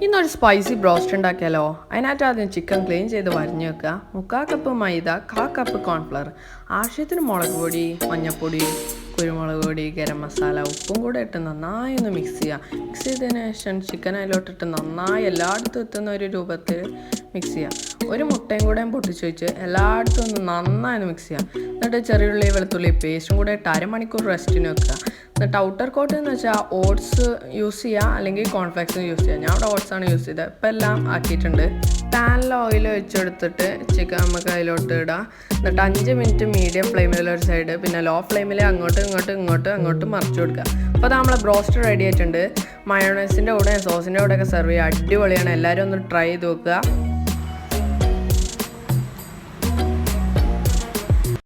ഇന്നൊരു spicy broast ഉണ്ടാക്കിയാലോ. അതിനകത്ത് ആദ്യം ചിക്കൻ ക്ലീൻ ചെയ്ത് വരഞ്ഞ് വെക്കുക. 3/4 കപ്പ് മൈദ, 1/4 കപ്പ് കോൺഫ്ലവർ, ആവശ്യത്തിന് മുളക് പൊടി, മഞ്ഞൾപ്പൊടി, കുരുമുളക് പൊടി, ഗരം മസാല, ഉപ്പും കൂടെ ഇട്ട് നന്നായി ഒന്ന് മിക്സ് ചെയ്യുക. മിക്സ് ചെയ്തതിന് ശേഷം ചിക്കൻ അതിലോട്ടിട്ട് നന്നായി എല്ലായിടത്തും എത്തുന്ന ഒരു രൂപത്തിൽ മിക്സ് ചെയ്യുക. ഒരു മുട്ടയും കൂടെ പൊട്ടിച്ച് വെച്ച് എല്ലായിടത്തും ഒന്ന് നന്നായി ഒന്ന് മിക്സ് ചെയ്യുക. എന്നിട്ട് ചെറിയുള്ളി വെളുത്തുള്ളി പേസ്റ്റും കൂടെ ഇട്ട് അരമണിക്കൂർ റെസ്റ്റിന് വെക്കുക. എന്നിട്ട് ഔട്ടർ കോട്ട് എന്ന് വെച്ചാൽ ഓട്സ് യൂസ് ചെയ്യുക, അല്ലെങ്കിൽ കോൺഫ്ലെക്സും യൂസ് ചെയ്യുക. ഞാൻ അവിടെ ഓട്സാണ് യൂസ് ചെയ്തത്. ഇപ്പം എല്ലാം ആക്കിയിട്ടുണ്ട്. പാനിൽ ഓയിൽ വെച്ചെടുത്തിട്ട് ചിക്കൻ നമുക്ക് അതിലോട്ട് ഇടുക. എന്നിട്ട് 5 മിനിറ്റ് മീഡിയം ഫ്ലെയിമിൽ ഒരു സൈഡ്, പിന്നെ ലോ ഫ്ലെയിമിൽ അങ്ങോട്ടും മറിച്ച് കൊടുക്കുക. അപ്പോൾ അത് നമ്മളെ ബ്രോസ്റ്റ് റെഡി ആയിട്ടുണ്ട്. മയോണൈസിൻ്റെ കൂടെ സോസിൻ്റെ കൂടെ ഒക്കെ സെർവ് ചെയ്യുക. അടിപൊളിയാണ്. എല്ലാവരും ഒന്ന് ട്രൈ ചെയ്ത് നോക്കുക.